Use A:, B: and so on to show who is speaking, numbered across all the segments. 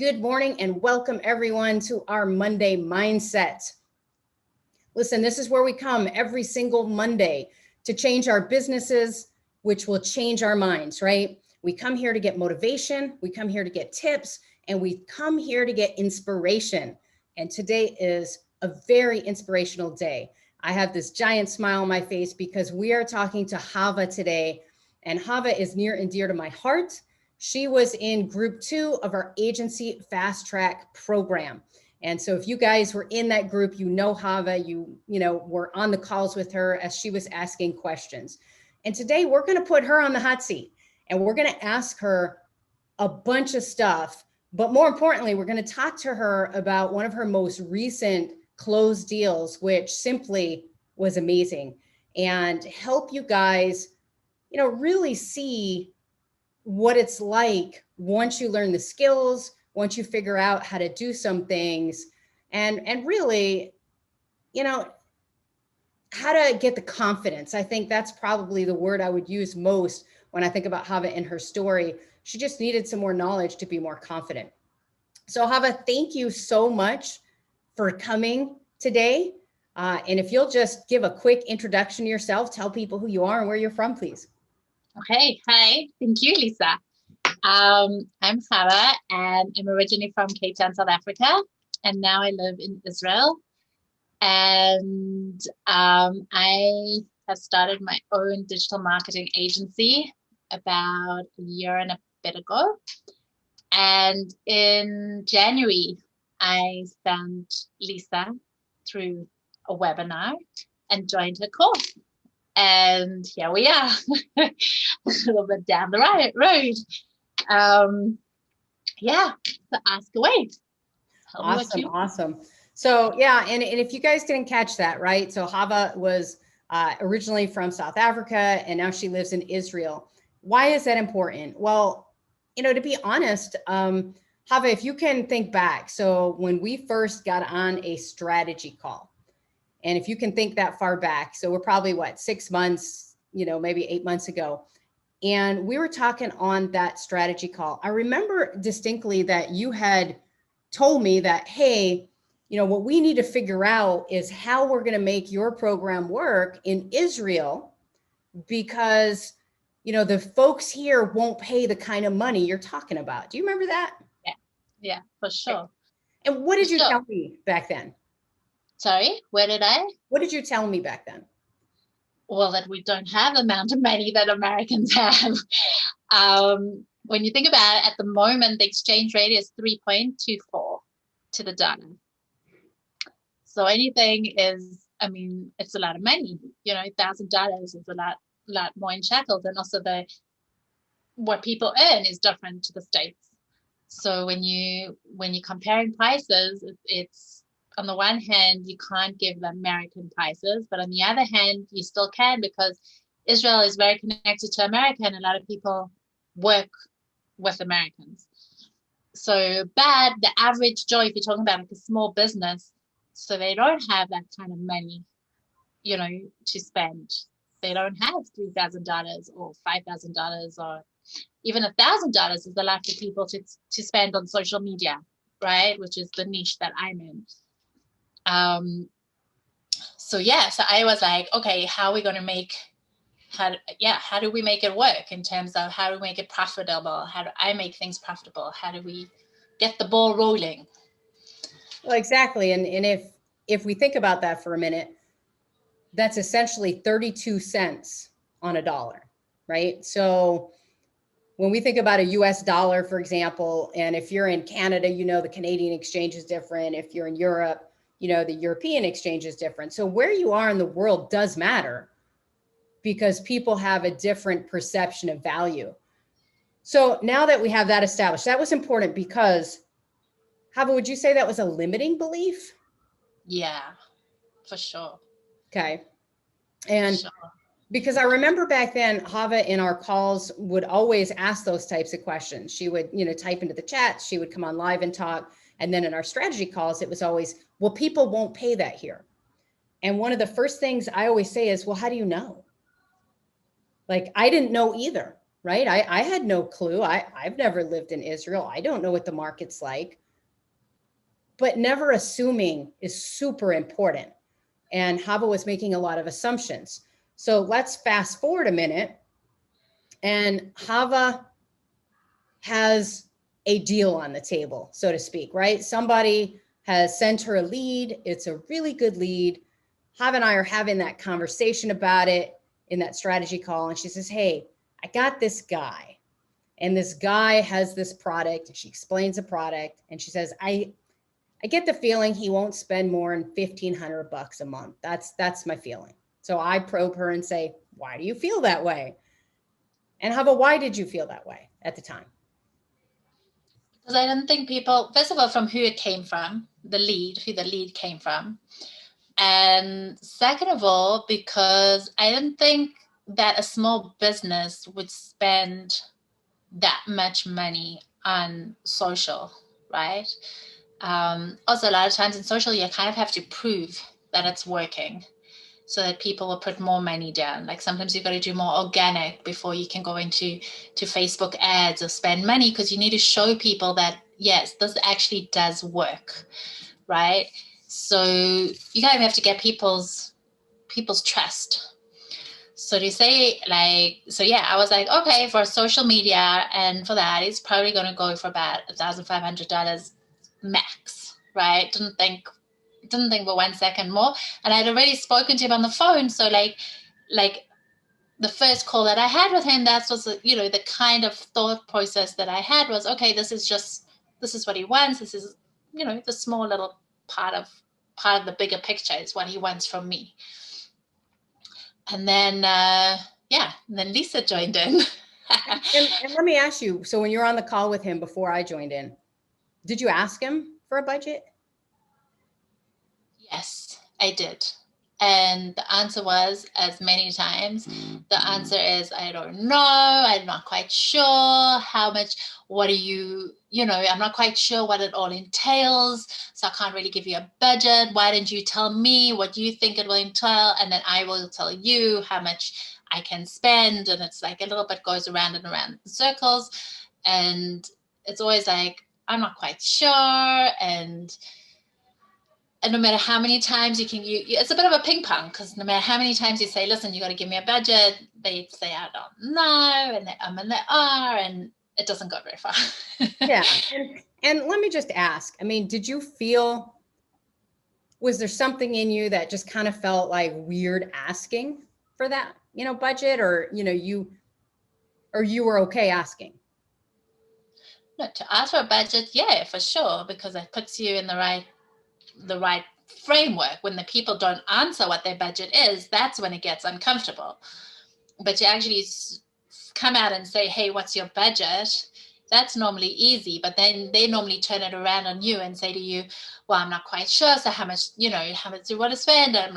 A: Good morning and welcome everyone to our Monday Mindset. Listen, this is where we come every single Monday to change our businesses, which will change our minds, right? We come here to get motivation, we come here to get tips, and we come here to get inspiration. And today is a very inspirational day. I have this giant smile on my face because we are talking to Chava today, and Chava is near and dear to my heart. She was in group 2 of our agency fast track program. And so if you guys were in that group, you know Chava, you were on the calls with her as she was asking questions. And today we're going to put her on the hot seat and we're going to ask her a bunch of stuff. But more importantly, we're going to talk to her about one of her most recent closed deals, which simply was amazing, and help you guys, really see what it's like once you learn the skills, once you figure out how to do some things, and really, how to get the confidence. I think that's probably the word I would use most when I think about Chava and her story. She just needed some more knowledge to be more confident. So Chava, thank you so much for coming today. And if you'll just give a quick introduction to yourself, tell people who you are and where you're from, please.
B: Okay, hi. Thank you, Lisa. I'm Chava, and I'm originally from Cape Town, South Africa, and now I live in Israel. And I have started my own digital marketing agency about a year and a bit ago. And in January, I sent Lisa through a webinar and joined her course. And here we are, a little bit down the road. So ask away.
A: Awesome. So yeah, and if you guys didn't catch that, right? So Chava was originally from South Africa, and now she lives in Israel. Why is that important? Well, to be honest, Chava, if you can think back, so when we first got on a strategy call, and if you can think that far back, so we're probably 6 months, maybe 8 months ago. And we were talking on that strategy call. I remember distinctly that you had told me that, hey, what we need to figure out is how we're going to make your program work in Israel, because, the folks here won't pay the kind of money you're talking about. Do you remember that?
B: Yeah, for sure.
A: And what did you tell me back then?
B: Sorry,
A: what did you tell me back then?
B: Well, that we don't have the amount of money that Americans have. When you think about it, at the moment, the exchange rate is 3.24 to the dollar. So anything is, it's a lot of money. $1,000 is a lot more in shekels, and also what people earn is different to the States. So when you're comparing prices, it's on the one hand, you can't give the American prices, but on the other hand, you still can, because Israel is very connected to America, and a lot of people work with Americans. So, but the average Joe, if you're talking about a small business, so they don't have that kind of money, to spend. They don't have $3,000 or $5,000 or even $1,000 is a lot for people to spend on social media, right? Which is the niche that I'm in. So I was like, okay, how do we make it work in terms of how do we make it profitable? How do I make things profitable? How do we get the ball rolling?
A: Well, exactly. And if we think about that for a minute, that's essentially 32 cents on a dollar, right? So when we think about a US dollar, for example, and if you're in Canada, the Canadian exchange is different. If you're in Europe, the European exchange is different. So where you are in the world does matter, because people have a different perception of value. So now that we have that established, that was important, because Chava, would you say that was a limiting belief?
B: Yeah, for sure.
A: Okay. And because I remember back then, Chava in our calls would always ask those types of questions. She would, type into the chat, she would come on live and talk. And then in our strategy calls, it was always, well, people won't pay that here. And one of the first things I always say is, well, how do you know? Like, I didn't know either. right? I had no clue. I've never lived in Israel. I don't know what the market's like. But never assuming is super important. And Chava was making a lot of assumptions. So let's fast forward a minute. And Chava has a deal on the table, so to speak, right? Somebody has sent her a lead. It's a really good lead. Chava and I are having that conversation about it in that strategy call. And she says, hey, I got this guy. And this guy has this product. And she explains the product. And she says, I get the feeling he won't spend more than $1,500 a month. That's my feeling. So I probe her and say, why do you feel that way? And Chava, why did you feel that way at the time?
B: Because I don't think people, first of all, from who it came from, who the lead came from. And second of all, because I didn't think that a small business would spend that much money on social, right? Also, a lot of times in social, you kind of have to prove that it's working so that people will put more money down. Like sometimes you've got to do more organic before you can go into Facebook ads or spend money, because you need to show people that, yes, this actually does work, right? So you kind of have to get people's trust. So to say I was like, okay, for social media and for that, it's probably going to go for about $1,500 max, right? Didn't think for 1 second more. And I'd already spoken to him on the phone. So like the first call that I had with him, that was, the kind of thought process that I had was, okay, this is what he wants. This is, the small little part of the bigger picture is what he wants from me. And then, and then Lisa joined in.
A: and let me ask you, so when you're on the call with him before I joined in, did you ask him for a budget?
B: Yes, I did. And the answer was, as many times, the answer is, I don't know. I'm not quite sure how much, what do you, I'm not quite sure what it all entails. So I can't really give you a budget. Why didn't you tell me what you think it will entail? And then I will tell you how much I can spend. And it's like a little bit goes around and around in circles. And it's always like, I'm not quite sure. And no matter how many times it's a bit of a ping pong, because no matter how many times you say, listen, you got to give me a budget, they say, I don't know, and they are, and it doesn't go very far.
A: Yeah. And let me just ask, I mean, was there something in you that just kind of felt like weird asking for that, budget, or, you were okay asking?
B: No, to ask for a budget, yeah, for sure, because it puts you in the right framework. When the people don't answer what their budget is, that's when it gets uncomfortable. But you actually come out and say, hey, what's your budget? That's normally easy, but then they normally turn it around on you and say to you, well, I'm not quite sure, so how much do you want to spend, and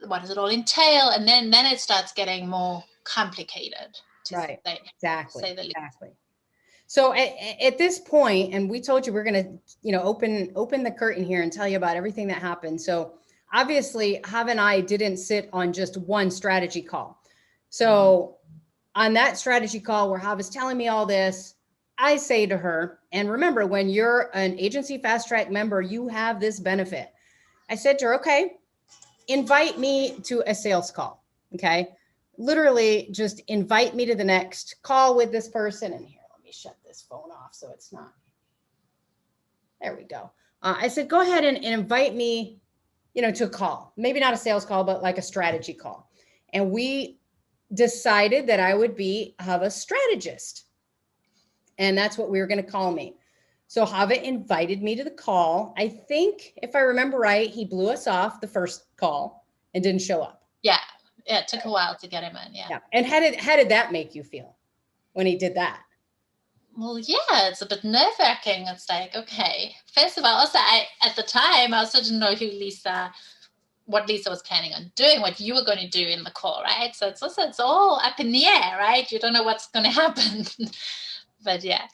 B: what does it all entail? And then it starts getting more complicated,
A: Right. Exactly.
B: say the least.
A: Exactly. So at this point, and we told you we're going to, open the curtain here and tell you about everything that happened. So obviously, Chava and I didn't sit on just one strategy call. So on that strategy call where Chava's telling me all this, I say to her, and remember, when you're an agency fast track member, you have this benefit. I said to her, okay, invite me to a sales call. Okay. Literally just invite me to the next call with this person. And here, let me shut this phone off so it's not. There we go. I said, go ahead and invite me, to a call, maybe not a sales call, but like a strategy call. And we decided that I would be Chava's strategist. And that's what we were going to call me. So Chava invited me to the call. I think if I remember right, he blew us off the first call and didn't show up.
B: Yeah. It took a while to get him in. Yeah.
A: And how did that make you feel when he did that?
B: Well, yeah, it's a bit nerve-wracking. It's like, okay. First of all, also, at the time, I also didn't know what Lisa was planning on doing, what you were going to do in the call, right? So it's all up in the air, right? You don't know what's going to happen. But yeah.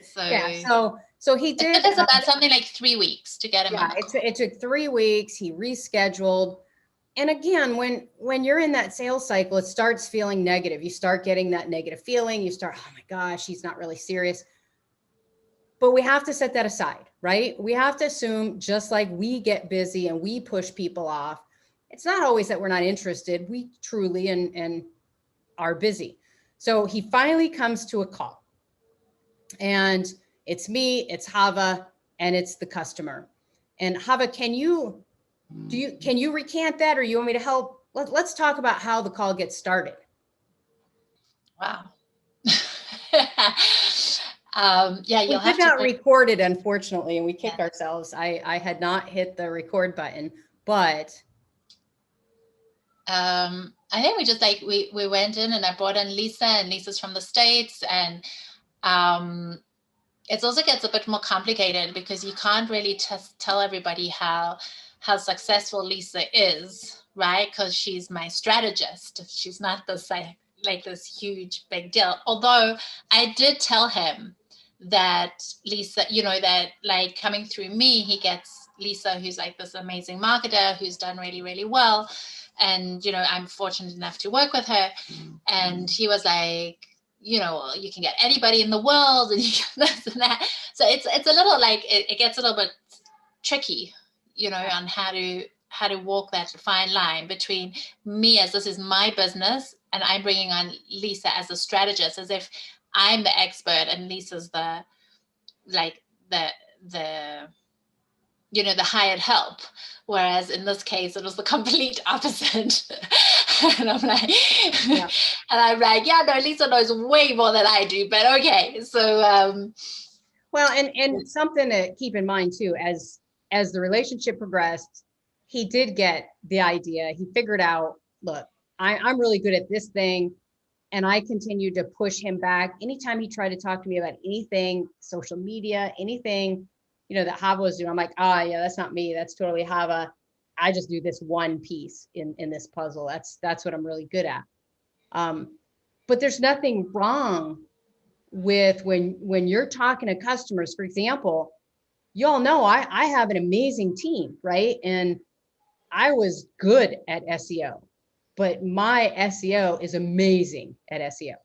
A: So he did.
B: It took us about something like 3 weeks to get him on the call.
A: It took 3 weeks. He rescheduled. And again, when you're in that sales cycle, it starts feeling negative. You start getting that negative feeling. You start, oh my gosh, he's not really serious. But we have to set that aside, right? We have to assume, just like we get busy and we push people off, it's not always that we're not interested. We truly and are busy. So he finally comes to a call, and it's me, it's Chava, and it's the customer. And Chava, can you recant that, or you want me to help? Let's talk about how the call gets started.
B: Wow. Yeah,
A: we
B: you'll
A: did
B: have
A: not
B: to
A: record it, unfortunately, and we kicked
B: Yeah.
A: ourselves. I had not hit the record button, but
B: I think we just like we went in and I brought in Lisa, and Lisa's from the States, and it also gets a bit more complicated because you can't really tell everybody how successful Lisa is, right? Because she's my strategist. She's not this like this huge big deal. Although I did tell him that Lisa, that like coming through me, he gets Lisa, who's like this amazing marketer who's done really, really well. And, I'm fortunate enough to work with her. And he was like, you can get anybody in the world, and you get this and that. So it's a little like it gets a little bit tricky, on how to walk that fine line between me, as this is my business, and I'm bringing on Lisa as a strategist, as if I'm the expert and Lisa's the the hired help. Whereas in this case, it was the complete opposite. And I'm like, yeah, no, Lisa knows way more than I do, but okay. So,
A: well, and something to keep in mind too, as the relationship progressed, he did get the idea. He figured out, look, I'm really good at this thing. And I continued to push him back. Anytime he tried to talk to me about anything, social media, anything, that Chava was doing, I'm like, yeah, that's not me. That's totally Chava. I just do this one piece in this puzzle. That's what I'm really good at. But there's nothing wrong with when you're talking to customers. For example, you all know I have an amazing team, right? And I was good at SEO, but my SEO is amazing at SEO.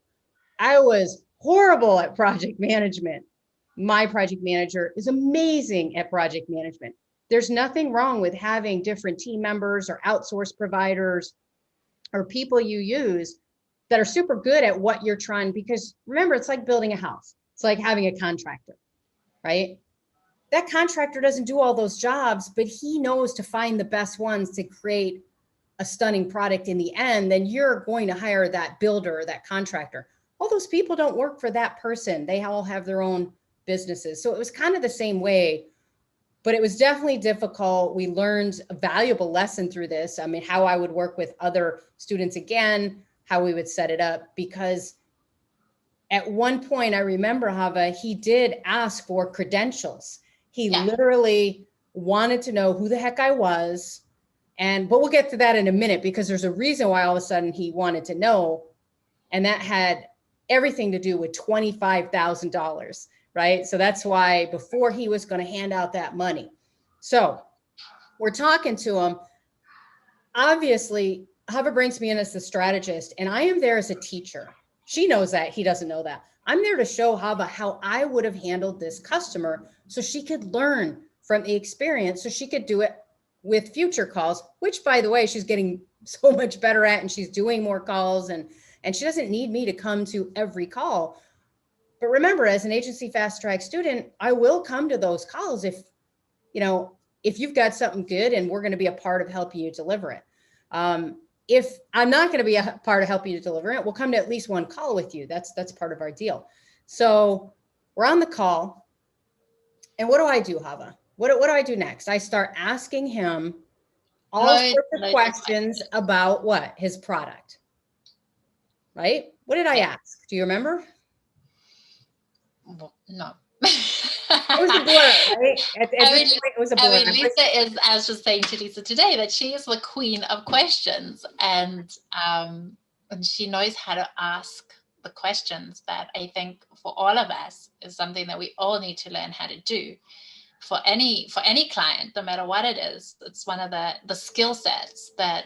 A: I was horrible at project management. My project manager is amazing at project management. There's nothing wrong with having different team members or outsource providers or people you use that are super good at what you're trying, because remember, it's like building a house. It's like having a contractor, right? That contractor doesn't do all those jobs, but he knows to find the best ones to create a stunning product in the end. Then you're going to hire that builder or that contractor. All those people don't work for that person. They all have their own businesses. So it was kind of the same way, but it was definitely difficult. We learned a valuable lesson through this. I mean, how I would work with other students again, how we would set it up, because at one point I remember, Chava, he did ask for credentials. He literally wanted to know who the heck I was. But we'll get to that in a minute, because there's a reason why all of a sudden he wanted to know. And that had everything to do with $25,000, right? So that's why before he was going to hand out that money. So we're talking to him. Obviously, Chava brings me in as the strategist, and I am there as a teacher. She knows that. He doesn't know that. I'm there to show Chava how I would have handled this customer so she could learn from the experience, so she could do it with future calls, which, by the way, she's getting so much better at, and she's doing more calls, and she doesn't need me to come to every call. But remember, as an agency fast track student, I will come to those calls if you've got something good and we're going to be a part of helping you deliver it. If I'm not going to be a part of helping you deliver it, we'll come to at least one call with you. That's part of our deal. So we're on the call. And what do I do, Chava? What do I do next? I start asking him all sorts of questions about what? His product. Right? What did I ask? Do you remember?
B: No.
A: It was a blur, right? At this point, it was a blur.
B: I was just saying to Lisa today that she is the queen of questions, and she knows how to ask the questions that I think for all of us is something that we all need to learn how to do. For any client, no matter what it is, it's one of the skill sets that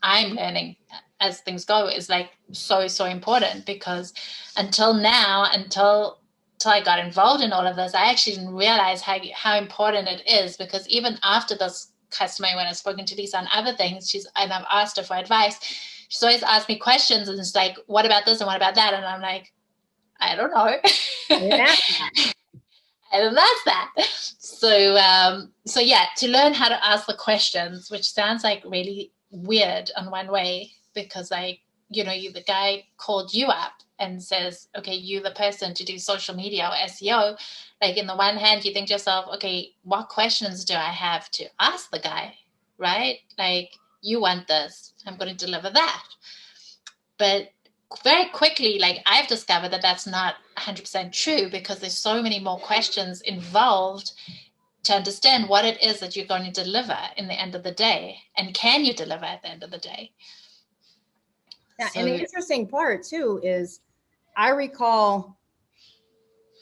B: I'm learning as things go is like so important, because until I got involved in all of this, I actually didn't realize how important it is, because even after this customer, when I've spoken to Lisa on other things, and I've asked her for advice, she's always asked me questions, and it's like, what about this and what about that? And I'm like, I don't know.
A: Yeah.
B: And that's that. So yeah, to learn how to ask the questions, which sounds like really weird on one way, because like, the guy called you up and says, okay, you the person to do social media or SEO. Like, in the one hand, you think to yourself, okay, what questions do I have to ask the guy, right? Like, you want this, I'm going to deliver that. But very quickly, like, I've discovered that that's not 100% true, because there's so many more questions involved to understand what it is that you're going to deliver in the end of the day, and can you deliver at the end of the day.
A: Yeah, and the interesting part too is, I recall,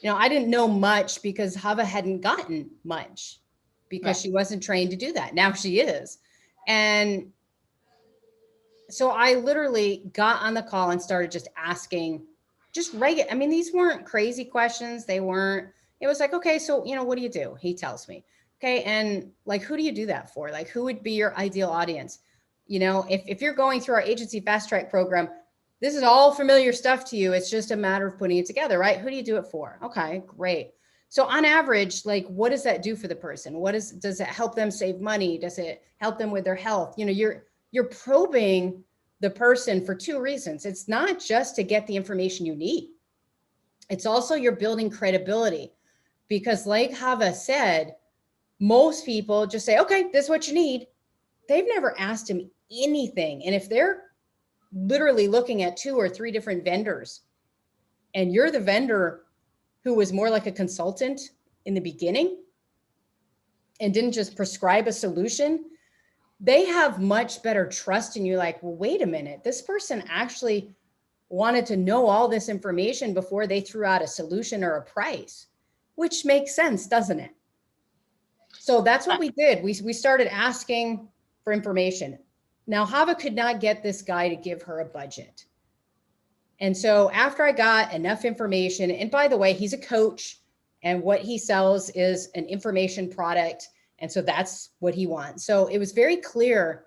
A: I didn't know much because Chava hadn't gotten much, because she wasn't trained to do that. Now she is. And so I literally got on the call and started just asking just regular. I mean, these weren't crazy questions. It was like, okay, so, what do you do? He tells me. Okay. And like, who do you do that for? Like, who would be your ideal audience? If you're going through our agency fast track program, this is all familiar stuff to you. It's just a matter of putting it together, right? Who do you do it for? Okay, great. So on average, like, what does that do for the person? Does it help them save money? Does it help them with their health? You're probing the person for two reasons. It's not just to get the information you need. It's also you're building credibility, because like Chava said, most people just say, okay, this is what you need. They've never asked him anything. And if they're literally looking at 2 or 3 different vendors, and you're the vendor who was more like a consultant in the beginning and didn't just prescribe a solution, they have much better trust in you. Like, well, wait a minute, this person actually wanted to know all this information before they threw out a solution or a price, which makes sense, doesn't it? So that's what we did. We started asking for information. Now, Chava could not get this guy to give her a budget. And so after I got enough information, and by the way, he's a coach, and what he sells is an information product. And so that's what he wants. So it was very clear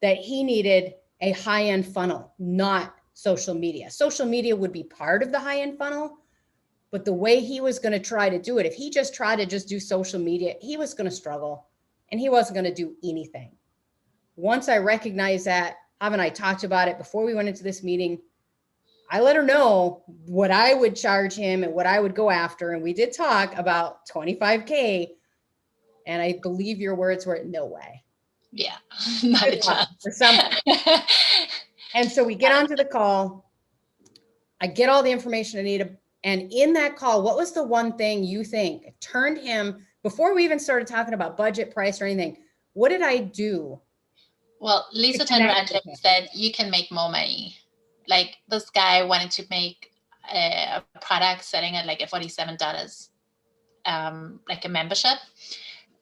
A: that he needed a high-end funnel, not social media. Social media would be part of the high-end funnel, but the way he was going to try to do it, if he just tried to just do social media, he was going to struggle, and he wasn't going to do anything. Once I recognized that, Chava and I talked about it before we went into this meeting. I let her know what I would charge him and what I would go after. And we did talk about $25K. And I believe your words were, no way.
B: Yeah, not a chance.
A: Or something. And so we get onto the call. I get all the information I need. And in that call, what was the one thing you think turned him, before we even started talking about budget, price, or anything, what did I do?
B: Well, Lisa turned around to him and said, you can make more money. Like, this guy wanted to make a product selling at like $47, like a membership.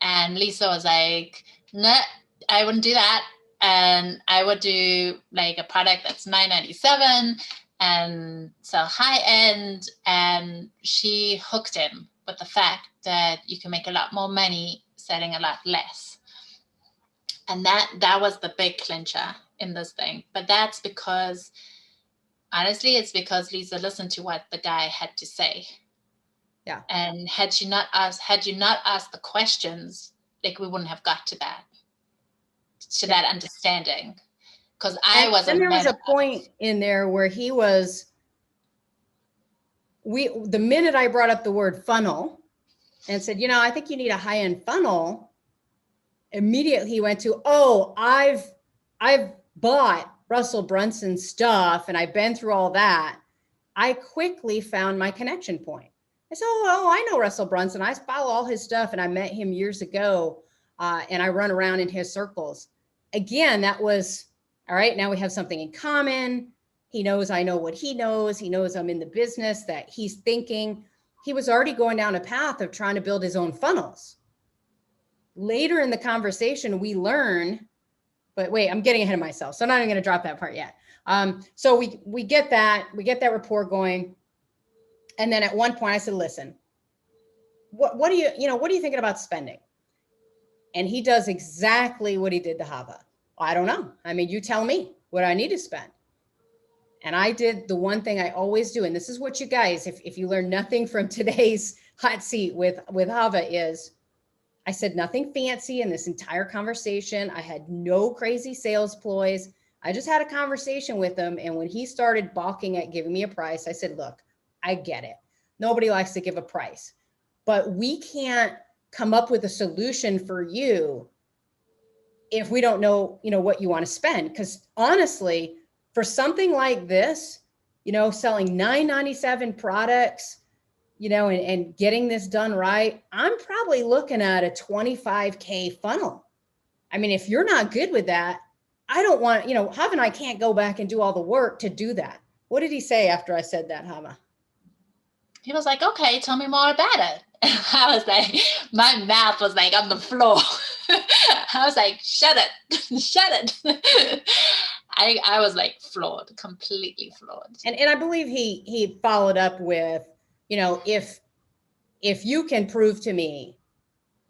B: And Lisa was like, no, I wouldn't do that. And I would do like a product that's $9.97 and sell high end. And she hooked him with the fact that you can make a lot more money selling a lot less. And that was the big clincher in this thing. But that's because, honestly, it's because Lisa listened to what the guy had to say.
A: Yeah.
B: And had you not asked the questions, like, we wouldn't have got to that understanding. Because
A: then there was a point in there where he was, the minute I brought up the word funnel and said, I think you need a high-end funnel, immediately he went to, oh, I've bought Russell Brunson stuff and I've been through all that. I quickly found my connection point. I said, oh, I know Russell Brunson. I follow all his stuff and I met him years ago and I run around in his circles. Again, that was, all right, now we have something in common. He knows I know what he knows. He knows I'm in the business that he's thinking. He was already going down a path of trying to build his own funnels. Later in the conversation, we learn, but wait, I'm getting ahead of myself. So I'm not even going to drop that part yet. So we get that rapport going. And then at one point I said, listen, what do you thinking about spending? And he does exactly what he did to Chava. I don't know. I mean, you tell me what I need to spend. And I did the one thing I always do. And this is what you guys, if you learn nothing from today's hot seat with Chava, is I said nothing fancy in this entire conversation. I had no crazy sales ploys. I just had a conversation with him. And when he started balking at giving me a price, I said, look, I get it. Nobody likes to give a price, but we can't come up with a solution for you if we don't know, what you want to spend. Because honestly, for something like this, selling $9.97 products, and getting this done right, I'm probably looking at a $25K funnel. I mean, if you're not good with that, I don't want, Chava and I can't go back and do all the work to do that. What did he say after I said that, Chava?
B: He was like, okay, tell me more about it. I was like, my mouth was like on the floor. I was like, shut it, shut it. I was like floored, completely floored.
A: And I believe he followed up with, if you can prove to me,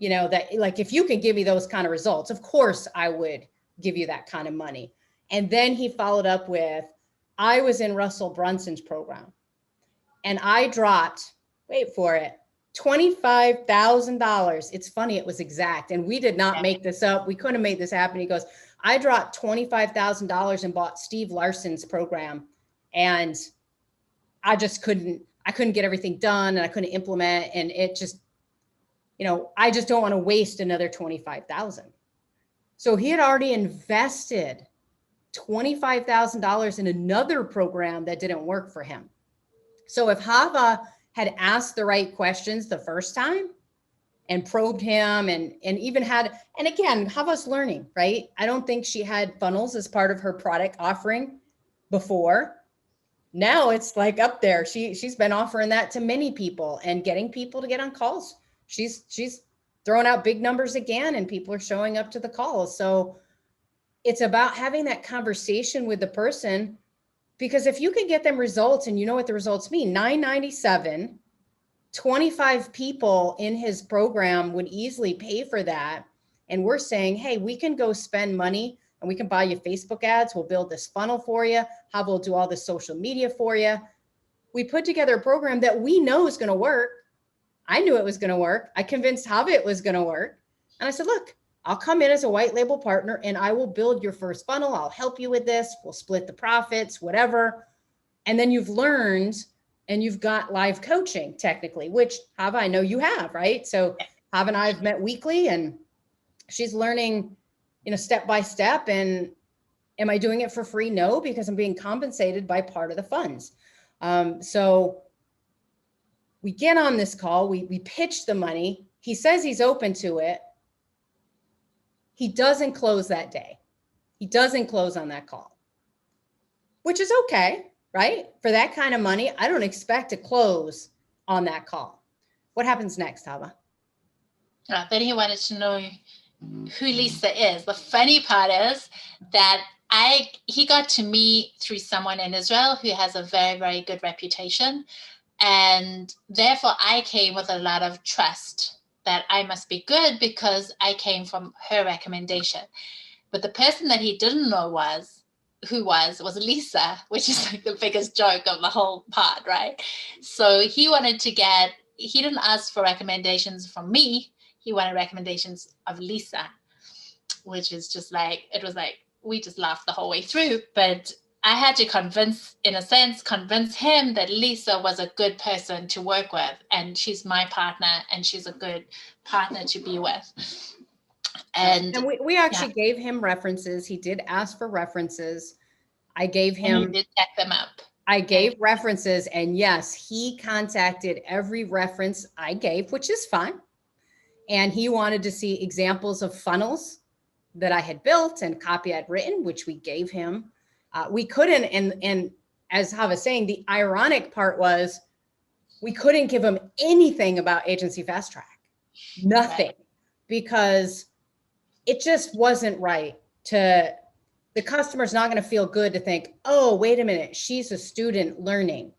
A: that like, if you can give me those kind of results, of course I would give you that kind of money. And then he followed up with, I was in Russell Brunson's program and I dropped, wait for it, $25,000. It's funny. It was exact. And we did not make this up. We couldn't have made this happen. He goes, I dropped $25,000 and bought Steve Larson's program. And I couldn't get everything done and I couldn't implement. And it just, I just don't want to waste another 25,000. So he had already invested $25,000 in another program that didn't work for him. So if Chava had asked the right questions the first time and probed him and even had, and again, Chava's learning, right? I don't think she had funnels as part of her product offering before. Now it's like up there. She's been offering that to many people and getting people to get on calls. She's throwing out big numbers again and people are showing up to the calls. So it's about having that conversation with the person, because if you can get them results and you know what the results mean, $9.97, 25 people in his program would easily pay for that. And we're saying, hey, we can go spend money and we can buy you Facebook ads. We'll build this funnel for you. How we'll do all this social media for you. We put together a program that we know is going to work. I knew it was going to work. I convinced Chava it was going to work. And I said, look, I'll come in as a white label partner and I will build your first funnel. I'll help you with this. We'll split the profits, whatever. And then you've learned and you've got live coaching technically, which Chava, I know you have, right? So Chava and I have met weekly and she's learning, step by step. And am I doing it for free? No, because I'm being compensated by part of the funds. So we get on this call, we pitch the money. He says he's open to it. He doesn't close that day. He doesn't close on that call, which is okay, right? For that kind of money, I don't expect to close on that call. What happens next, Chava?
B: Then he wanted to know who Lisa is. The funny part is that he got to me through someone in Israel who has a very, very good reputation. And therefore, I came with a lot of trust that I must be good because I came from her recommendation. But the person that he didn't know was Lisa, which is like the biggest joke of the whole part, right? So he didn't ask for recommendations from me. He wanted recommendations of Lisa, which is just like, it was like, we just laughed the whole way through. But I had to convince him that Lisa was a good person to work with. And she's my partner and she's a good partner to be with. And
A: we actually gave him references. He did ask for references. I gave him.
B: And he did check them up.
A: I gave references, and yes, he contacted every reference I gave, which is fine. And he wanted to see examples of funnels that I had built and copy I'd written, which we gave him. We couldn't, and as Chava was saying, the ironic part was we couldn't give him anything about Agency Fast Track, nothing, because it just wasn't right the customer's not going to feel good to think, oh, wait a minute, she's a student learning.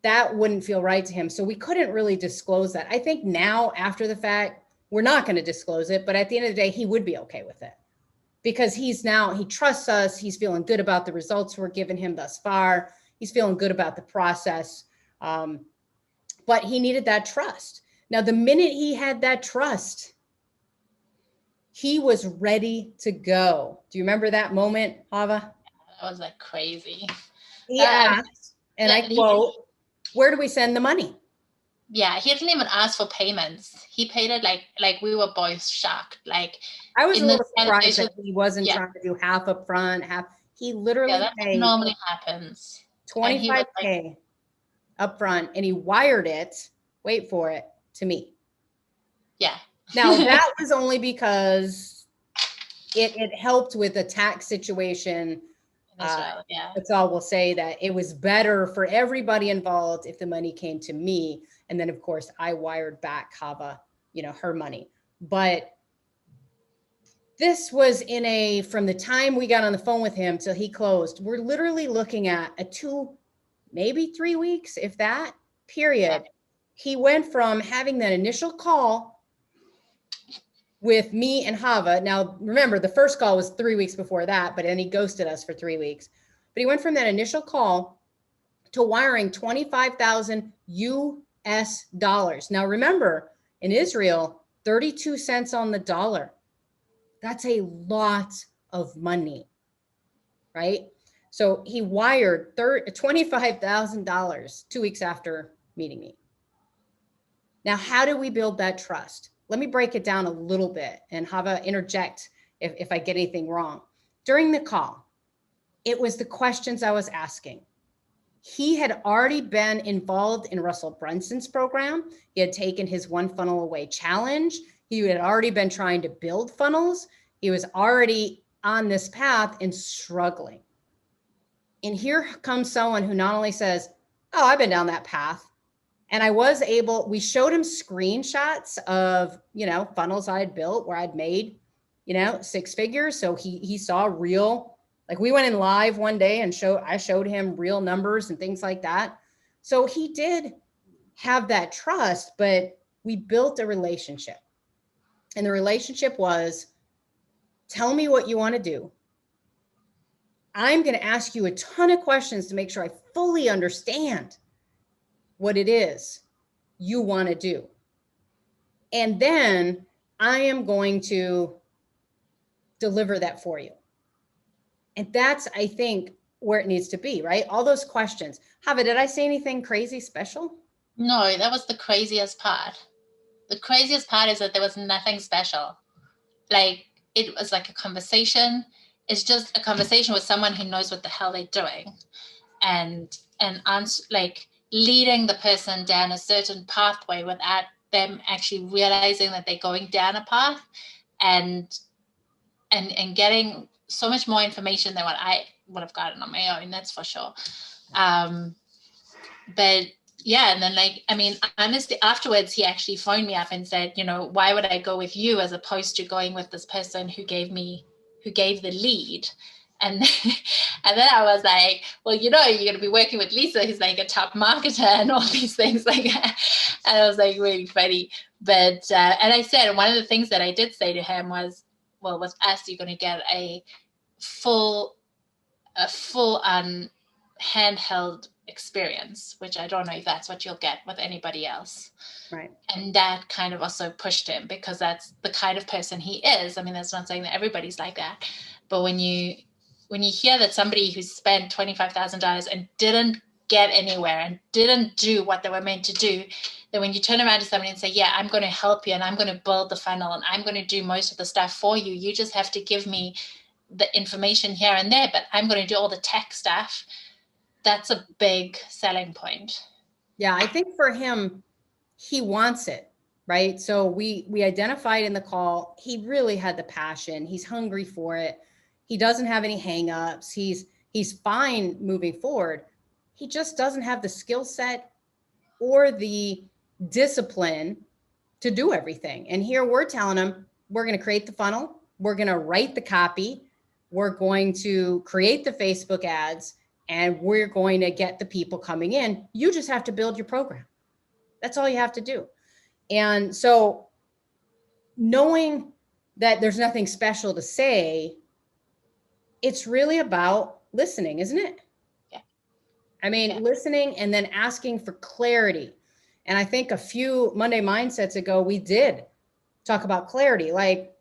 A: That wouldn't feel right to him. So we couldn't really disclose that. I think now after the fact, we're not going to disclose it, but at the end of the day, he would be okay with it because he trusts us. He's feeling good about the results we're giving him thus far. He's feeling good about the process. But he needed that trust. Now, the minute he had that trust, he was ready to go. Do you remember that moment, Chava?
B: That was like crazy.
A: He asked, and I quote, where do we send the money?
B: Yeah, he didn't even ask for payments. He paid it like we were both shocked. Like
A: I was a little surprised that he wasn't trying to do half up front, half. He literally paid
B: normally happens.
A: $25K up front, and he wired it, wait for it, to me.
B: Yeah.
A: Now that was only because it helped with the tax situation. That's all we'll say, that it was better for everybody involved if the money came to me. And then of course I wired back Chava, her money. But this was from the time we got on the phone with him till he closed, we're literally looking at a 2, maybe 3 weeks, if that, period. Yeah. He went from having that initial call with me and Chava. Now, remember, the first call was 3 weeks before that, but then he ghosted us for 3 weeks. But he went from that initial call to wiring $25,000 US dollars. Now, remember, in Israel, 32 cents on the dollar. That's a lot of money, right? So he wired $25,000 2 weeks after meeting me. Now, how do we build that trust? Let me break it down a little bit, and Chava, interject if I get anything wrong. During the call, it was the questions I was asking. He had already been involved in Russell Brunson's program. He had taken his One Funnel Away challenge. He had already been trying to build funnels. He was already on this path and struggling. And here comes someone who not only says, oh, I've been down that path. And we showed him screenshots of, funnels I had built where I'd made, 6 figures. So he saw real, like we went in live one day and I showed him real numbers and things like that. So he did have that trust, but we built a relationship. And the relationship was, tell me what you want to do. I'm going to ask you a ton of questions to make sure I fully understand what it is you want to do. And then I am going to deliver that for you. And that's, I think, where it needs to be, right? All those questions. Chava, did I say anything crazy special?
B: No, that was the craziest part. The craziest part is that there was nothing special. Like, it was like a conversation. It's just a conversation with someone who knows what the hell they're doing. And like leading the person down a certain pathway without them actually realizing that they're going down a path, and getting so much more information than what I would have gotten on my own, that's for sure. But yeah, and then honestly, afterwards he actually phoned me up and said, why would I go with you as opposed to going with this person who gave the lead? And then I was like, well, you're going to be working with Lisa, who's like a top marketer and all these things like that. And I was like, really funny. But, and I said, one of the things that I did say to him was, well, with us, you're going to get a full on handheld experience, which I don't know if that's what you'll get with anybody else.
A: Right.
B: And that kind of also pushed him, because that's the kind of person he is. I mean, that's not saying that everybody's like that. But when you hear that somebody who spent $25,000 and didn't get anywhere and didn't do what they were meant to do, then when you turn around to somebody and say, yeah, I'm going to help you and I'm going to build the funnel and I'm going to do most of the stuff for you, you just have to give me the information here and there, but I'm going to do all the tech stuff. That's a big selling point.
A: Yeah, I think for him, he wants it, right? So we identified in the call, he really had the passion. He's hungry for it. He doesn't have any hangups. He's fine moving forward. He just doesn't have the skill set or the discipline to do everything. And here we're telling him, we're going to create the funnel. We're going to write the copy. we're going to create the Facebook ads, and we're going to get the people coming in. You just have to build your program. That's all you have to do. And so knowing that there's nothing special to say, it's really about listening, isn't it?
B: Yeah.
A: I mean, listening and then asking for clarity. And I think a few Monday Mindsets ago, we did talk about clarity. Like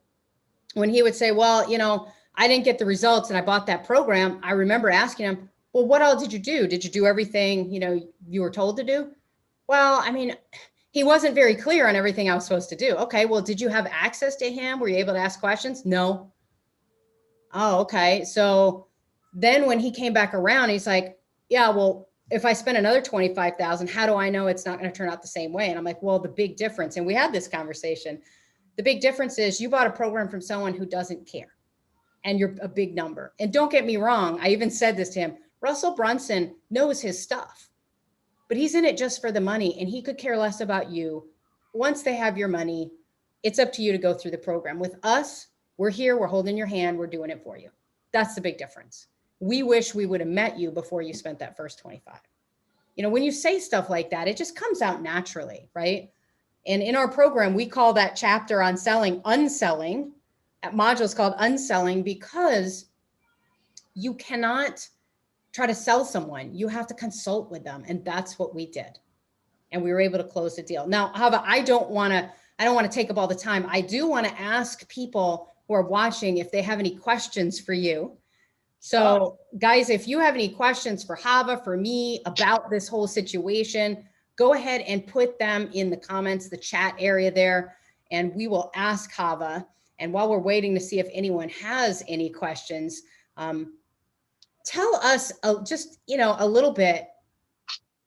A: when he would say, well, you know, I didn't get the results and I bought that program. I remember asking him, well, what all did you do? Did you do everything, you know, you were told to do? Well, I mean, he wasn't very clear on everything I was supposed to do. Okay, well, did you have access to him? Were you able to ask questions? No. Oh, okay. So then when he came back around, he's like, yeah, well, if I spend another 25,000, how do I know it's not going to turn out the same way? And I'm like, well, the big difference, and we had this conversation, the big difference is you bought a program from someone who doesn't care, and you're a big number. And don't get me wrong, I even said this to him, Russell Brunson knows his stuff, but he's in it just for the money, and he could care less about you. Once they have your money, it's up to you to go through the program. With us, we're here, we're holding your hand, we're doing it for you. That's the big difference. We wish we would have met you before you spent that first 25. You know, when you say stuff like that, it just comes out naturally, right? And in our program, we call that chapter on selling Unselling. That module is called Unselling because you cannot try to sell someone. You have to consult with them. And that's what we did. And we were able to close the deal. Now, however, I don't want to take up all the time. I do want to ask people who are watching if they have any questions for you. So guys, if you have any questions for Chava, for me about this whole situation, go ahead and put them in the comments, the chat area there, and we will ask Chava. And while we're waiting to see if anyone has any questions, tell us just, you know, a little bit.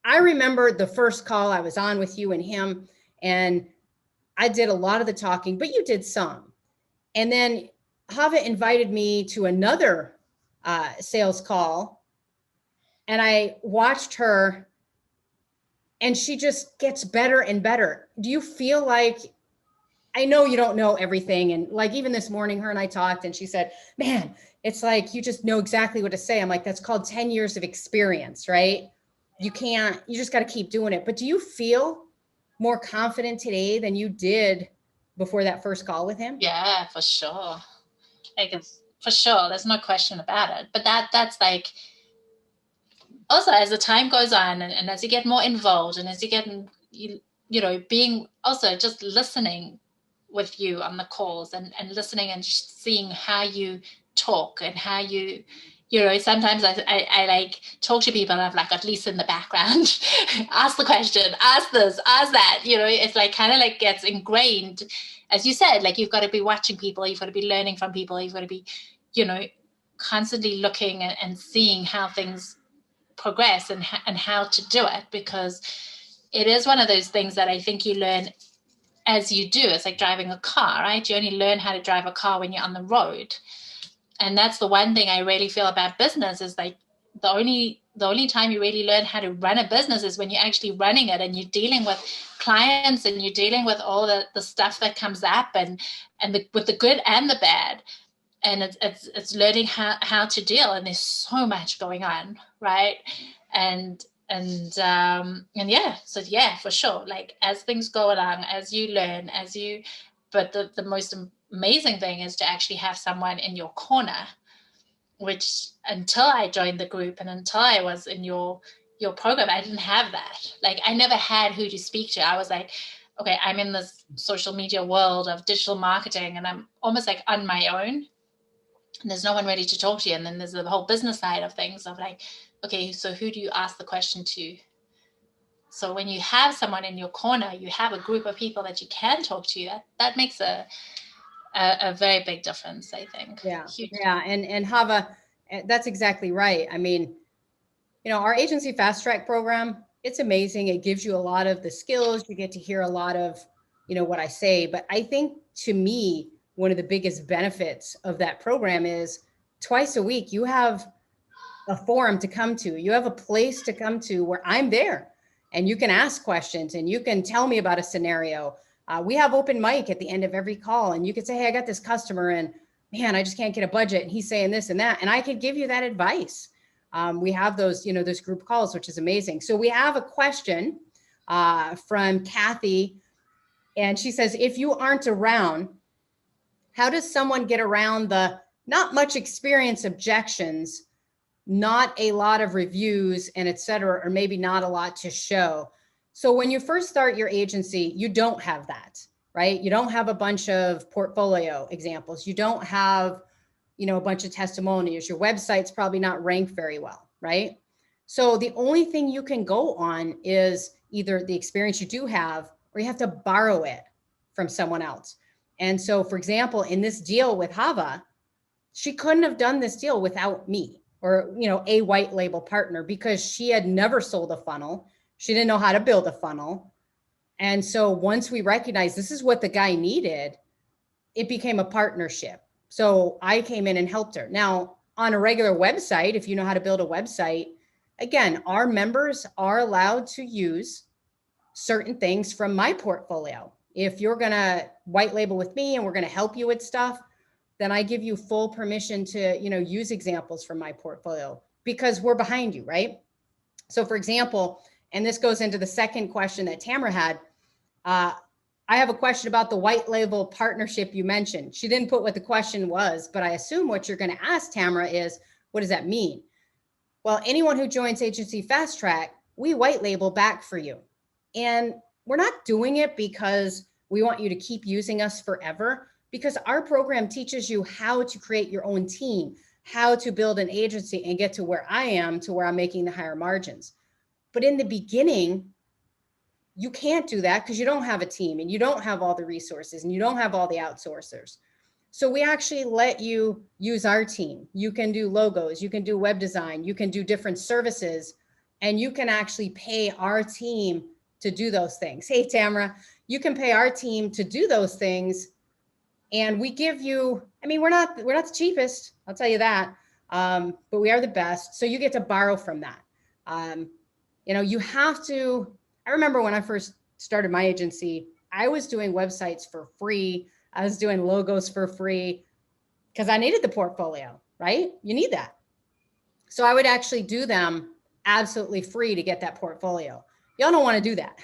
A: I remember the first call I was on with you and him, and I did a lot of the talking, but you did some. And then Chava invited me to another sales call, and I watched her, and she just gets better and better. Do you feel like, I know you don't know everything, and like even this morning, her and I talked, and she said, man, it's like you just know exactly what to say. I'm like, that's called 10 years of experience, right? You just got to keep doing it. But do you feel more confident today than you did before that first call with him?
B: Yeah, for sure. Like for sure, there's no question about it. But that's like, also as the time goes on and as you get more involved and as you get, you know, being also just listening with you on the calls and listening and seeing how you talk and how you know, sometimes I like talk to people and I'm like, at least in the background, ask the question, ask this, ask that, you know, it's like kind of like gets ingrained. As you said, like you've got to be watching people, you've got to be learning from people, you've got to be, you know, constantly looking and seeing how things progress and how to do it, because it is one of those things that I think you learn as you do. It's like driving a car, right? You only learn how to drive a car when you're on the road. And that's the one thing I really feel about business is like the only time you really learn how to run a business is when you're actually running it and you're dealing with clients and you're dealing with all the stuff that comes up and with the good and the bad. And it's learning how to deal. And there's so much going on, right? And yeah, so yeah, for sure. Like as things go along, as you learn, but the most amazing thing is to actually have someone in your corner, which until I joined the group and until I was in your program, I didn't have that. Like I never had who to speak to. I was like, okay, I'm in this social media world of digital marketing and I'm almost like on my own. And there's no one ready to talk to you. And then there's the whole business side of things of like, okay, so who do you ask the question to? So when you have someone in your corner, you have a group of people that you can talk to. That makes a very big difference, I think.
A: Yeah.
B: Huge.
A: Yeah. And Chava, that's exactly right. I mean, you know, our agency fast track program, it's amazing. It gives you a lot of the skills. You get to hear a lot of, you know, what I say. But I think to me, one of the biggest benefits of that program is twice a week, you have a forum to come to. You have a place to come to where I'm there and you can ask questions and you can tell me about a scenario. We have open mic at the end of every call and you can say, hey, I got this customer and man, I just can't get a budget. And he's saying this and that. And I could give you that advice. We have those, those group calls, which is amazing. So we have a question from Kathy. And she says, if you aren't around, how does someone get around the not much experience objections, not a lot of reviews, and et cetera, or maybe not a lot to show? So when you first start your agency, you don't have that, right? You don't have a bunch of portfolio examples. You don't have, a bunch of testimonials. Your website's probably not ranked very well, right? So the only thing you can go on is either the experience you do have, or you have to borrow it from someone else. And so, for example, in this deal with Chava, she couldn't have done this deal without me or, a white label partner, because she had never sold a funnel. She didn't know how to build a funnel. And so once we recognized this is what the guy needed, it became a partnership. So I came in and helped her. Now, on a regular website, if you know how to build a website, again, our members are allowed to use certain things from my portfolio. If you're going to white label with me and we're going to help you with stuff, then I give you full permission to, use examples from my portfolio, because we're behind you, right? So for example, and this goes into the second question that Tamara had, I have a question about the white label partnership you mentioned. She didn't put what the question was, but I assume what you're going to ask, Tamara, is what does that mean? Well, anyone who joins Agency Fast Track, we white label back for you. And we're not doing it because we want you to keep using us forever, because our program teaches you how to create your own team, how to build an agency and get to where I am, to where I'm making the higher margins. But in the beginning, you can't do that because you don't have a team and you don't have all the resources and you don't have all the outsourcers. So we actually let you use our team. You can do logos, you can do web design, you can do different services, and you can actually pay our team to do those things. Hey, Tamara, you can pay our team to do those things. And we give you, we're not the cheapest, I'll tell you that, but we are the best. So you get to borrow from that. You have to, I remember when I first started my agency, I was doing websites for free. I was doing logos for free because I needed the portfolio, right? You need that. So I would actually do them absolutely free to get that portfolio. Y'all don't want to do that,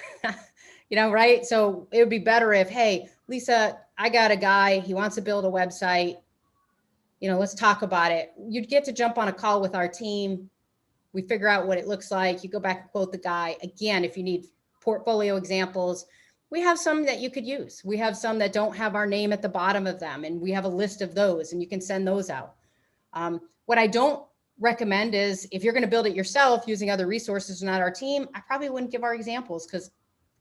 A: right? So it would be better if, hey, Lisa, I got a guy, he wants to build a website. Let's talk about it. You'd get to jump on a call with our team. We figure out what it looks like. You go back and quote the guy. Again, if you need portfolio examples, we have some that you could use. We have some that don't have our name at the bottom of them, and we have a list of those, and you can send those out. What I don't recommend is if you're going to build it yourself using other resources, not our team, I probably wouldn't give our examples, because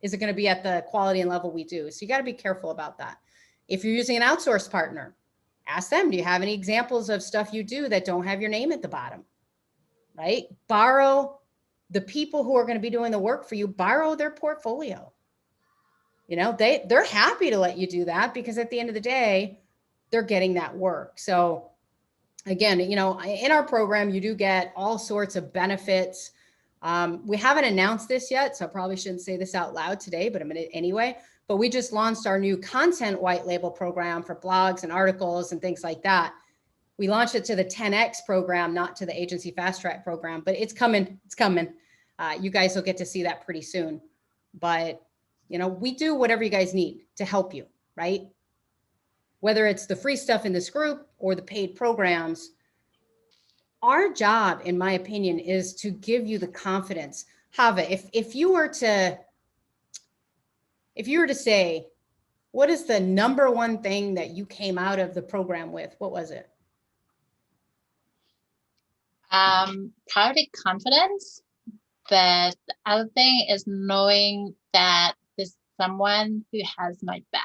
A: is it going to be at the quality and level we do? So you got to be careful about that. If you're using an outsourced partner, ask them, do you have any examples of stuff you do that don't have your name at the bottom? Right? Borrow the people who are going to be doing the work for you, borrow their portfolio. They're happy to let you do that, because at the end of the day, they're getting that work. So again, in our program, you do get all sorts of benefits. We haven't announced this yet, so I probably shouldn't say this out loud today, but I'm going to anyway. But we just launched our new content white label program for blogs and articles and things like that. We launched it to the 10X program, not to the Agency Fast Track program, but it's coming. It's coming. You guys will get to see that pretty soon. But, we do whatever you guys need to help you, right? Whether it's the free stuff in this group or the paid programs, our job, in my opinion, is to give you the confidence. Chava, if you were to say, what is the number one thing that you came out of the program with? What was it?
B: Probably confidence. But the other thing is knowing that there's someone who has my back.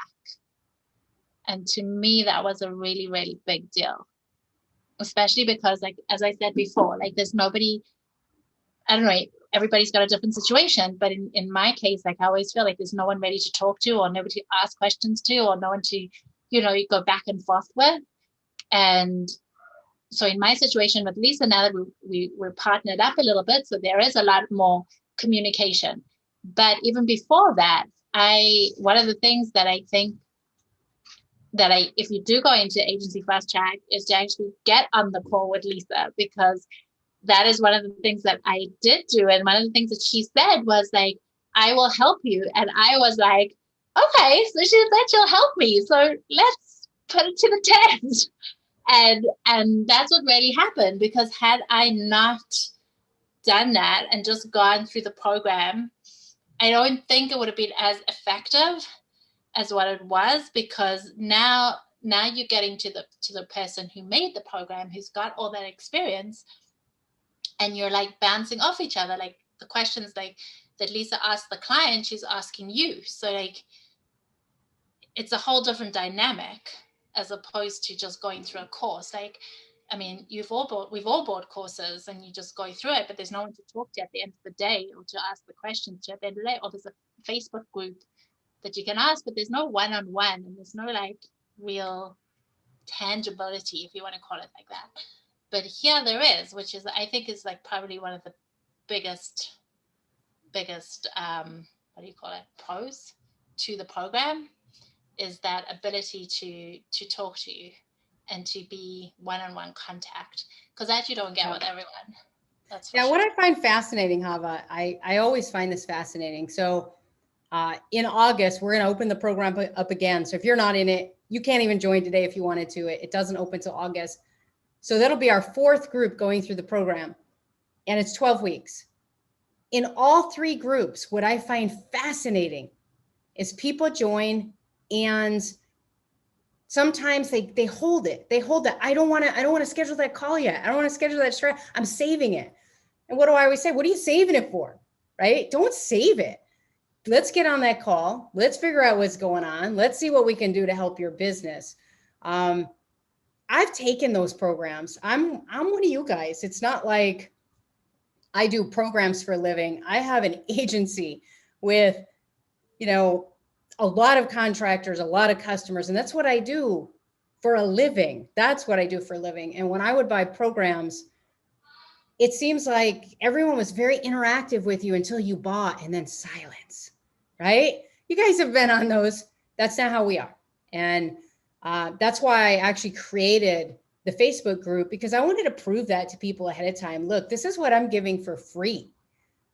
B: And to me, that was a really, really big deal. Especially because, like, as I said before, like, there's nobody, I don't know, everybody's got a different situation. But in my case, like, I always feel like there's no one ready to talk to, or nobody to ask questions to, or no one to, you go back and forth with. And so in my situation with Lisa, now that we're partnered up a little bit, so there is a lot more communication. But even before that, one of the things that I think that if you do go into agency fast track, is to actually get on the call with Lisa, because that is one of the things that I did do. And one of the things that she said was like, I will help you. And I was like, okay, so she said she'll help me. So let's put it to the test. And that's what really happened, because had I not done that and just gone through the program, I don't think it would have been as effective as what it was, because now you're getting to the person who made the program, who's got all that experience, and you're like bouncing off each other. Like the questions like that Lisa asked the client, she's asking you. So like it's a whole different dynamic as opposed to just going through a course. Like, I mean, we've all bought courses and you just go through it, but there's no one to talk to at the end of the day, or to ask the questions to at the end of the day. Or there's a Facebook group that you can ask, but there's no one-on-one, and there's no like real tangibility, if you want to call it like that. But here there is, which is, I think, is like probably one of the biggest what do you call it, pros to the program, is that ability to talk to you and to be one-on-one contact, because that you don't get with everyone. That's for sure.
A: What I find fascinating, Chava, I always find this fascinating. So in August, we're going to open the program up again. So if you're not in it, you can't even join today if you wanted to. It doesn't open till August. So that'll be our 4th group going through the program, and it's 12 weeks. In all 3 groups, what I find fascinating is people join, and sometimes they hold it. They hold that. I don't want to schedule that call yet. I don't want to schedule that stress. I'm saving it. And what do I always say? What are you saving it for? Right? Don't save it. Let's get on that call. Let's figure out what's going on. Let's see what we can do to help your business. I've taken those programs. I'm one of you guys. It's not like I do programs for a living. I have an agency with, a lot of contractors, a lot of customers, and that's what I do for a living. That's what I do for a living. And when I would buy programs, it seems like everyone was very interactive with you until you bought, and then silence, right? You guys have been on those. That's not how we are. And that's why I actually created the Facebook group, because I wanted to prove that to people ahead of time. Look, this is what I'm giving for free.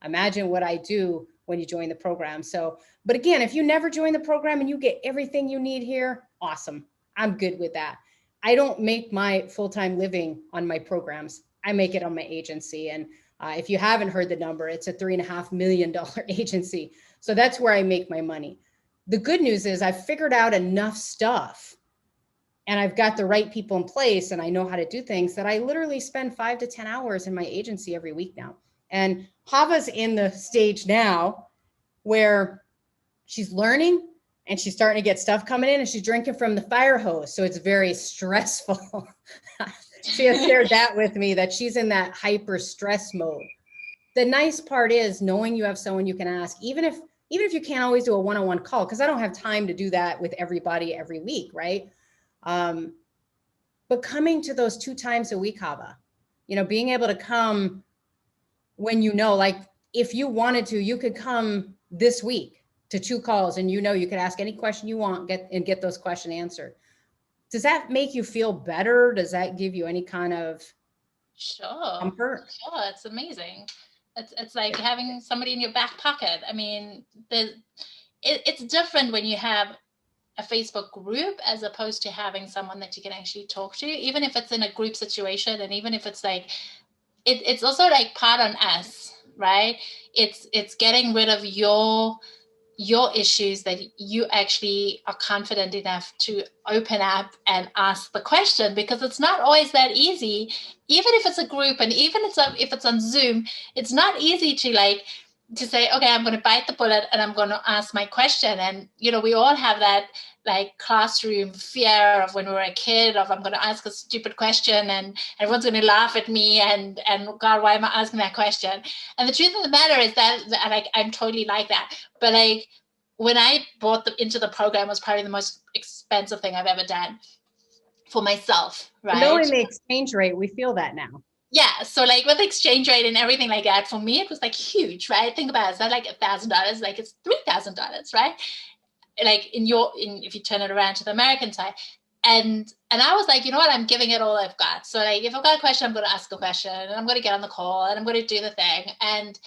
A: Imagine what I do when you join the program. So, but again, if you never join the program and you get everything you need here, awesome. I'm good with that. I don't make my full-time living on my programs. I make it on my agency. And if you haven't heard the number, it's a $3.5 million agency. So that's where I make my money. The good news is I've figured out enough stuff, and I've got the right people in place, and I know how to do things, that I literally spend 5 to 10 hours in my agency every week now. And Chava's in the stage now where she's learning, and she's starting to get stuff coming in, and she's drinking from the fire hose. So it's very stressful. She has shared that with me, that she's in that hyper stress mode. The nice part is knowing you have someone you can ask, even if you can't always do a one-on-one call, because I don't have time to do that with everybody every week, right? But coming to those 2 times a week, Chava, being able to come when like if you wanted to, you could come this week to 2 calls, and you could ask any question you want, get those questions answered. Does that make you feel better? Does that give you any kind of comfort?
B: Sure, it's amazing. It's like having somebody in your back pocket. I mean, it's different when you have a Facebook group as opposed to having someone that you can actually talk to, even if it's in a group situation, and even if it's like it's also like part on us, right? It's getting rid of your issues that you actually are confident enough to open up and ask the question, because it's not always that easy. Even if it's a group, and even if it's on Zoom, it's not easy to say, okay, I'm going to bite the bullet and I'm going to ask my question. And, we all have that like classroom fear of when we were a kid, of I'm going to ask a stupid question and everyone's going to laugh at me and God, why am I asking that question? And the truth of the matter is that like, I'm totally like that. But like when I bought into the program, was probably the most expensive thing I've ever done for myself, right?
A: Knowing the exchange rate, we feel that now.
B: Yeah. So like with exchange rate and everything like that, for me, it was like huge, right? Think about it. It's not like $1,000, like it's $3,000, right? like if you turn it around to the American side. And I was like, you know what, I'm giving it all I've got. So like, if I've got a question, I'm going to ask a question, and I'm going to get on the call, and I'm going to do the thing. And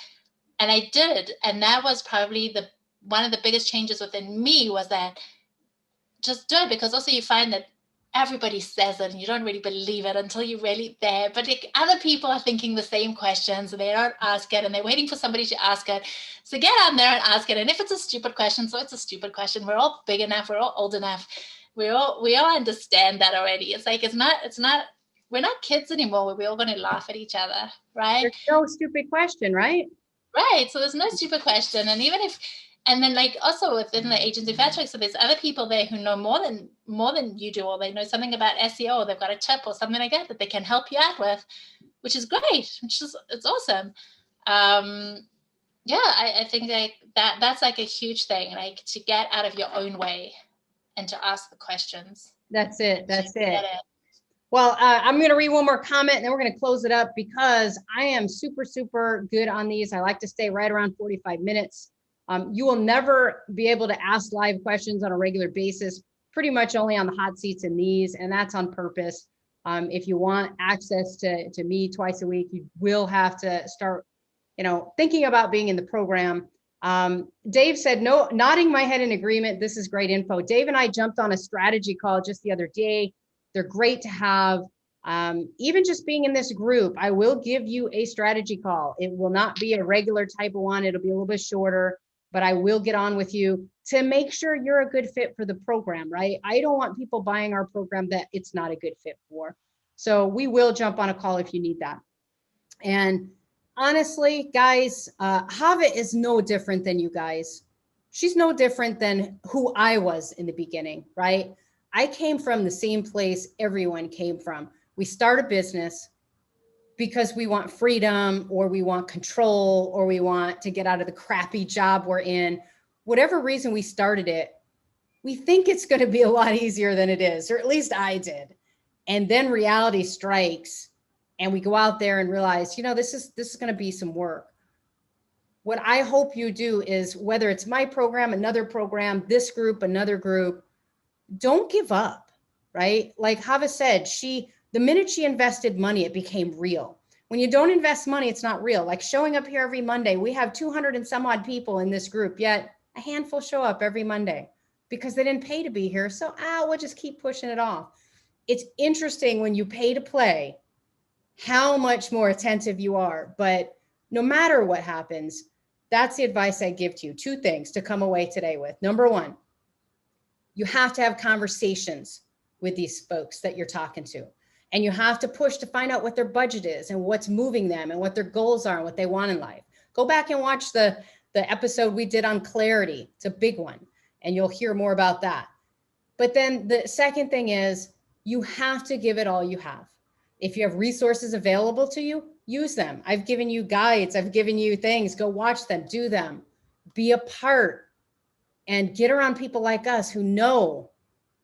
B: I did. And that was probably one of the biggest changes within me, was that just do it. Because also you find that everybody says it and you don't really believe it until you're really there. But like, other people are thinking the same questions and they don't ask it, and they're waiting for somebody to ask it. So get on there and ask it. And if it's a stupid question, so it's a stupid question. We're all big enough. We're all old enough. We all understand that already. It's like, we're not kids anymore. We're all going to laugh at each other, right?
A: There's no stupid question, right?
B: Right. So there's no stupid question. And then like also within the agency factory, so there's other people there who know more than you do, or they know something about SEO, or they've got a tip or something like that they can help you out with, which is great, it's awesome. Yeah, I think like that's like a huge thing, like to get out of your own way and to ask the questions.
A: That's it. Well, I'm going to read one more comment and then we're going to close it up, because I am super, super good on these. I like to stay right around 45 minutes. You will never be able to ask live questions on a regular basis, pretty much only on the hot seats in these, and that's on purpose. If you want access to me twice a week, you will have to start, thinking about being in the program. Dave said, no, nodding my head in agreement. This is great info. Dave and I jumped on a strategy call just the other day. They're great to have. Even just being in this group, I will give you a strategy call. It will not be a regular type of one. It'll be a little bit shorter, but I will get on with you to make sure you're a good fit for the program, right? I don't want people buying our program that it's not a good fit for. So we will jump on a call if you need that. And honestly, guys, Chava is no different than you guys. She's no different than who I was in the beginning, right? I came from the same place everyone came from. We start a business because we want freedom, or we want control, or we want to get out of the crappy job we're in. Whatever reason we started it, we think it's going to be a lot easier than it is, or at least I did. And then reality strikes and we go out there and realize, this is going to be some work. What I hope you do is, whether it's my program, another program, this group, another group, don't give up, right? Like Chava said, the minute she invested money, it became real. When you don't invest money, it's not real. Like showing up here every Monday, we have 200 and some odd people in this group, yet a handful show up every Monday because they didn't pay to be here. So, we'll just keep pushing it off. It's interesting when you pay to play, how much more attentive you are. But no matter what happens, that's the advice I give to you. 2 things to come away today with. Number 1, you have to have conversations with these folks that you're talking to. And you have to push to find out what their budget is and what's moving them and what their goals are and what they want in life. Go back and watch the episode we did on clarity. It's a big one, and you'll hear more about that. But then the second thing is, you have to give it all you have. If you have resources available to you, use them. I've given you guides. I've given you things. Go watch them, do them, be a part, and get around people like us who know,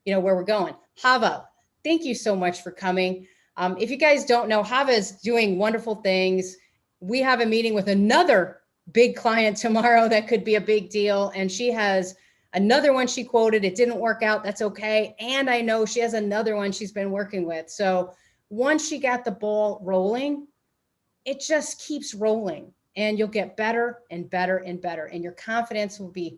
A: where we're going. Chava, thank you so much for coming. If you guys don't know, Chava is doing wonderful things. We have a meeting with another big client tomorrow that could be a big deal. And she has another one she quoted. It didn't work out. That's okay. And I know she has another one she's been working with. So once she got the ball rolling, it just keeps rolling, and you'll get better and better and better. And your confidence will be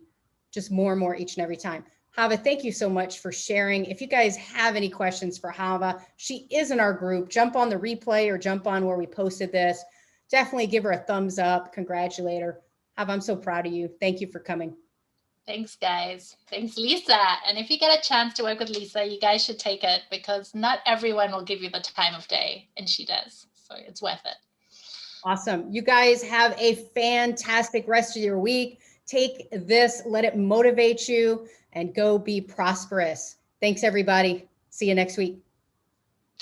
A: just more and more each and every time. Chava, thank you so much for sharing. If you guys have any questions for Chava, she is in our group. Jump on the replay or jump on where we posted this. Definitely give her a thumbs up. Congratulate her. Chava, I'm so proud of you. Thank you for coming.
B: Thanks, guys. Thanks, Lisa. And if you get a chance to work with Lisa, you guys should take it, because not everyone will give you the time of day, and she does. So it's worth it.
A: Awesome. You guys have a fantastic rest of your week. Take this, let it motivate you, and go be prosperous. Thanks, everybody. See you next week.